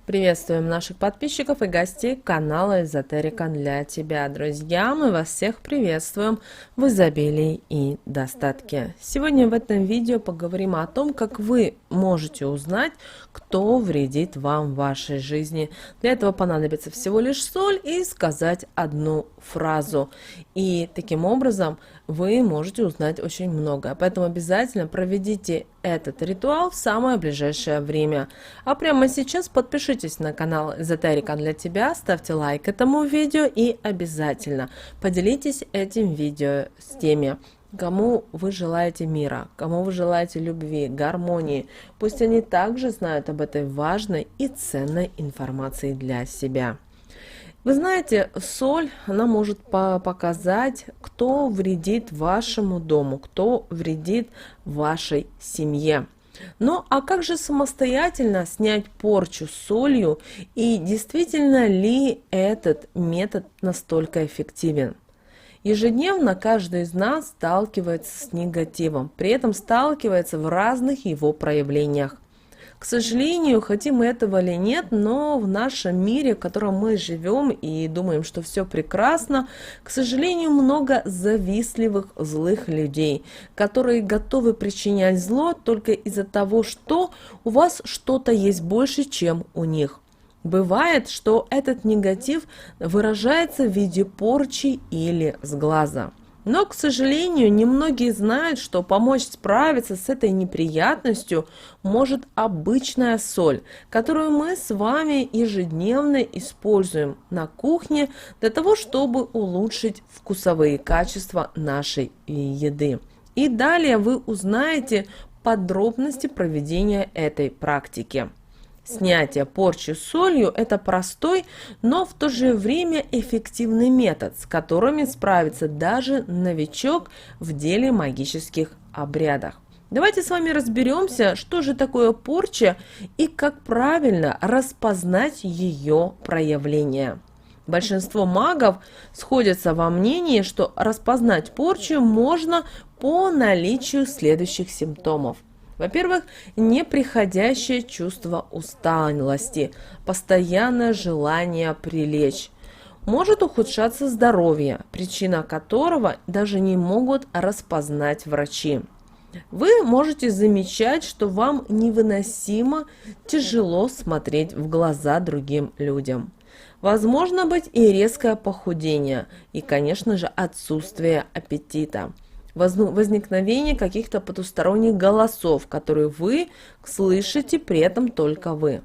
Приветствуем наших подписчиков и гостей канала Эзотерика для тебя, друзья. Мы вас всех приветствуем в изобилии и достатке. Сегодня в этом видео поговорим о том, как вы можете узнать, кто вредит вам в вашей жизни. Для этого понадобится всего лишь соль и сказать одну фразу. И таким образом вы можете узнать очень много. Поэтому обязательно проведите этот ритуал в самое ближайшее время. А прямо сейчас подпишитесь на канал Эзотерика для тебя, ставьте лайк этому видео и обязательно поделитесь этим видео с теми, кому вы желаете мира, кому вы желаете любви, гармонии. Пусть они также знают об этой важной и ценной информации для себя. Вы знаете, соль, она может показать, кто вредит вашему дому, кто вредит вашей семье. Ну а как же самостоятельно снять порчу солью, и действительно ли этот метод настолько эффективен? Ежедневно каждый из нас сталкивается с негативом, при этом сталкивается в разных его проявлениях. К сожалению, хотим мы этого или нет, но в нашем мире, в котором мы живем и думаем, что все прекрасно, к сожалению, много завистливых, злых людей, которые готовы причинять зло только из-за того, что у вас что-то есть больше, чем у них. Бывает, что этот негатив выражается в виде порчи или сглаза. Но, к сожалению, немногие знают, что помочь справиться с этой неприятностью может обычная соль, которую мы с вами ежедневно используем на кухне для того, чтобы улучшить вкусовые качества нашей еды. И далее вы узнаете подробности проведения этой практики. Снятие порчи солью – это простой, но в то же время эффективный метод, с которыми справится даже новичок в деле магических обрядах. Давайте с вами разберемся, что же такое порча и как правильно распознать ее проявление. Большинство магов сходятся во мнении, что распознать порчу можно по наличию следующих симптомов. Во-первых, неприходящее чувство усталости, постоянное желание прилечь. Может ухудшаться здоровье, причина которого даже не могут распознать врачи. Вы можете замечать, что вам невыносимо тяжело смотреть в глаза другим людям. Возможно быть и резкое похудение, и, конечно же, отсутствие аппетита. Возникновение каких-то потусторонних голосов, которые вы слышите, при этом только вы.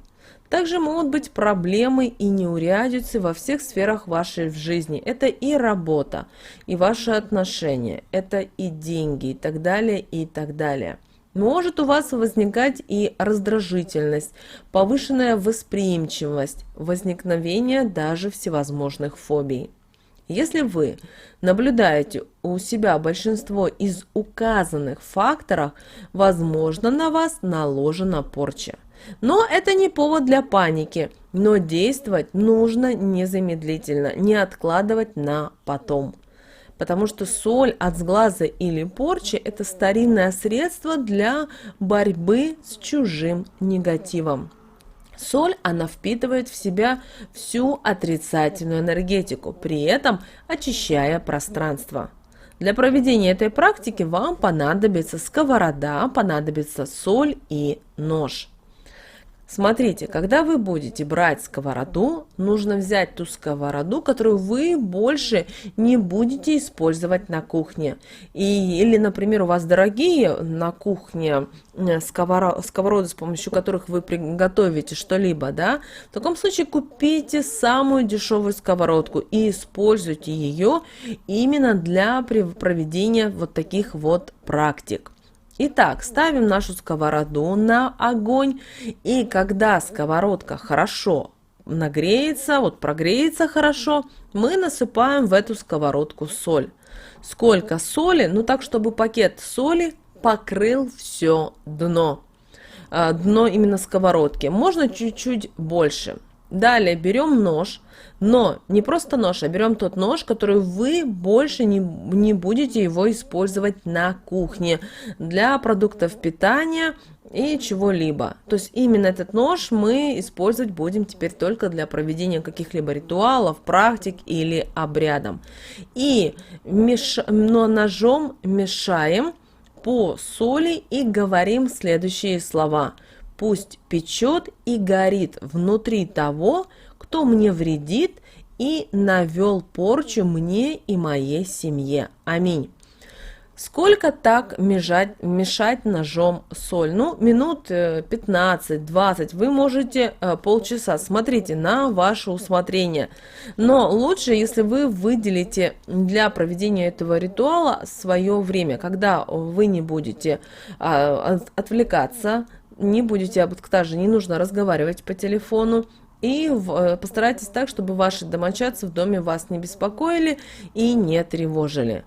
Также могут быть проблемы и неурядицы во всех сферах вашей жизни. Это и работа, и ваши отношения, это и деньги, и так далее, и так далее. Может у вас возникать и раздражительность, повышенная восприимчивость, возникновение даже всевозможных фобий. Если вы наблюдаете у себя большинство из указанных факторов, возможно, на вас наложена порча. Но это не повод для паники, но действовать нужно незамедлительно, не откладывать на потом. Потому что соль от сглаза или порчи – это старинное средство для борьбы с чужим негативом. Соль, она впитывает в себя всю отрицательную энергетику, при этом очищая пространство. Для проведения этой практики вам понадобится сковорода, понадобится соль и нож. Смотрите, когда вы будете брать сковороду, нужно взять ту сковороду, которую вы больше не будете использовать на кухне. Или, например, у вас дорогие на кухне сковороды, с помощью которых вы приготовите что-либо, да? В таком случае купите самую дешевую сковородку и используйте ее именно для проведения вот таких вот практик. Итак, ставим нашу сковороду на огонь, и когда сковородка хорошо нагреется, прогреется хорошо, мы насыпаем в эту сковородку соль. Сколько соли? Ну так, чтобы пакет соли покрыл все дно. Дно именно сковородки. Можно чуть-чуть больше. Далее берем нож, но не просто нож, а берем тот нож, который вы больше не будете его использовать на кухне для продуктов питания и чего-либо. То есть именно этот нож мы использовать будем теперь только для проведения каких-либо ритуалов, практик или обрядов. И но ножом мешаем по соли и говорим следующие слова. Пусть печет и горит внутри того, кто мне вредит и навел порчу мне и моей семье. Аминь. Сколько так мешать ножом соль? Ну, минут 15-20, вы можете полчаса. Смотрите, на ваше усмотрение. Но лучше, если вы выделите для проведения этого ритуала свое время, когда вы не будете отвлекаться, не будете, также не нужно разговаривать по телефону. И постарайтесь так, чтобы ваши домочадцы в доме вас не беспокоили и не тревожили.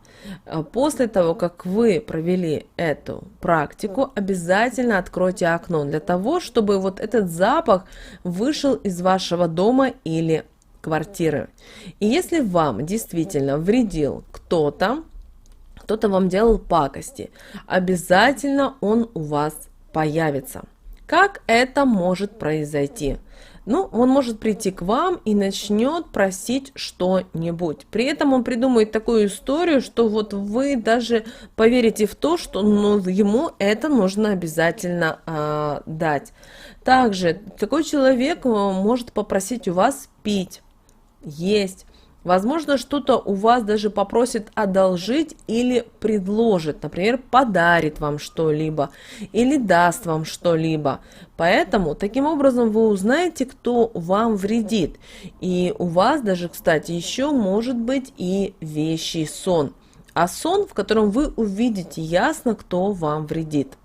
После того, как вы провели эту практику, обязательно откройте окно для того, чтобы вот этот запах вышел из вашего дома или квартиры. И если вам действительно вредил кто-то вам делал пакости, обязательно он у вас появится. Как это может произойти? Ну, он может прийти к вам и начнет просить что-нибудь. При этом он придумает такую историю, что вот вы даже поверите в то, что ему это нужно обязательно дать. Также такой человек может попросить у вас пить, есть. Возможно, что-то у вас даже попросит одолжить или предложит, например, подарит вам что-либо или даст вам что-либо. Поэтому таким образом вы узнаете, кто вам вредит. И у вас даже, кстати, еще может быть и вещий сон. А сон, в котором вы увидите ясно, кто вам вредит.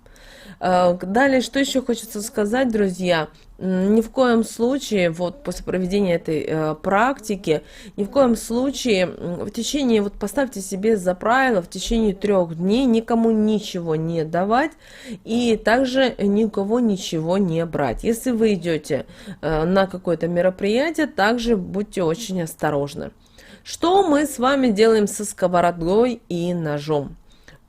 Далее, что еще хочется сказать, друзья, ни в коем случае, вот после проведения этой практики, ни в коем случае в течение, вот поставьте себе за правило, в течение 3 дней никому ничего не давать и также ни у кого ничего не брать. Если вы идете на какое-то мероприятие, также будьте очень осторожны. Что мы с вами делаем со сковородой и ножом?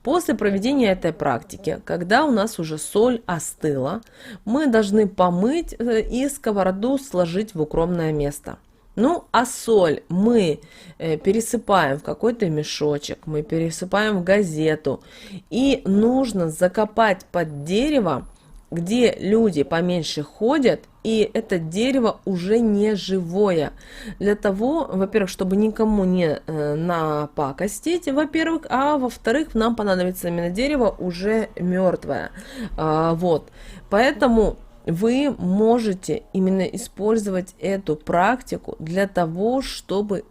После проведения этой практики, когда у нас уже соль остыла, мы должны помыть и сковороду сложить в укромное место. Ну, а соль мы пересыпаем в какой-то мешочек, мы пересыпаем в газету. И нужно закопать под дерево, где люди поменьше ходят, и это дерево уже не живое. Для того, во-первых, чтобы никому не напакостить, во-первых, а во-вторых, нам понадобится именно дерево уже мертвое. Вот, поэтому вы можете именно использовать эту практику для того, чтобы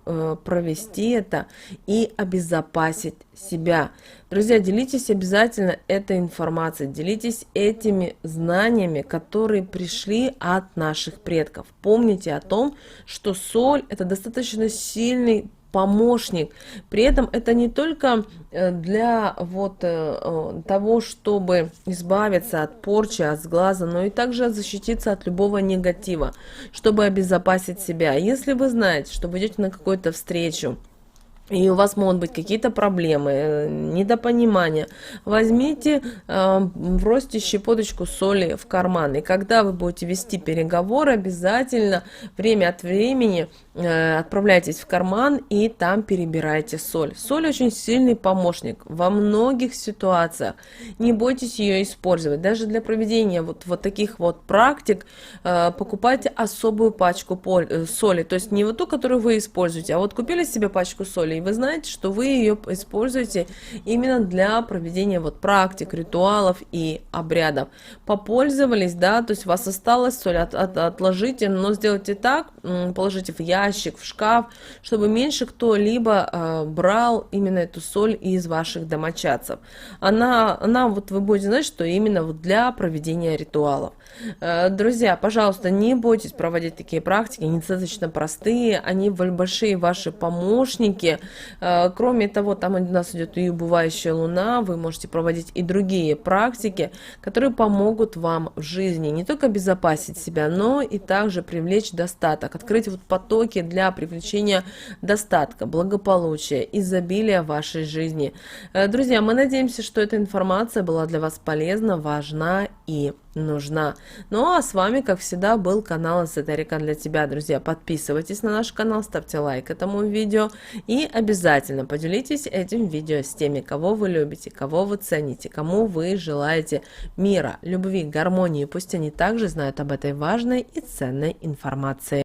провести это и обезопасить себя. Друзья, делитесь обязательно этой информацией, делитесь этими знаниями, которые пришли от наших предков. Помните о том, что соль – это достаточно сильный помощник. При этом это не только для вот того, чтобы избавиться от порчи, от сглаза, но и также защититься от любого негатива, чтобы обезопасить себя. Если вы знаете, что вы идете на какую-то встречу, и у вас могут быть какие-то проблемы, недопонимания, возьмите, бросьте щепоточку соли в карман. И когда вы будете вести переговоры, обязательно время от времени отправляйтесь в карман и там перебирайте соль. Соль очень сильный помощник во многих ситуациях. Не бойтесь ее использовать. Даже для проведения вот таких вот практик покупайте особую пачку соли. То есть не вот ту, которую вы используете, а вот купили себе пачку соли, и вы знаете, что вы ее используете именно для проведения вот практик, ритуалов и обрядов. Попользовались, да, то есть у вас осталась соль, отложите, но сделайте так, положите в ящик, в шкаф, чтобы меньше кто-либо брал именно эту соль из ваших домочадцев. Она вот вы будете знать, что именно вот для проведения ритуалов. Друзья, пожалуйста, не бойтесь проводить такие практики, они достаточно простые, они большие ваши помощники. Кроме того, там у нас идет и убывающая луна, вы можете проводить и другие практики, которые помогут вам в жизни не только обезопасить себя, но и также привлечь достаток, открыть вот потоки для привлечения достатка, благополучия, изобилия в вашей жизни. Друзья, мы надеемся, что эта информация была для вас полезна, важна и нужна. Ну а с вами, как всегда, был канал Эзотерика для тебя, друзья. Подписывайтесь на наш канал, ставьте лайк этому видео и обязательно поделитесь этим видео с теми, кого вы любите, кого вы цените, кому вы желаете мира, любви, гармонии. Пусть они также знают об этой важной и ценной информации.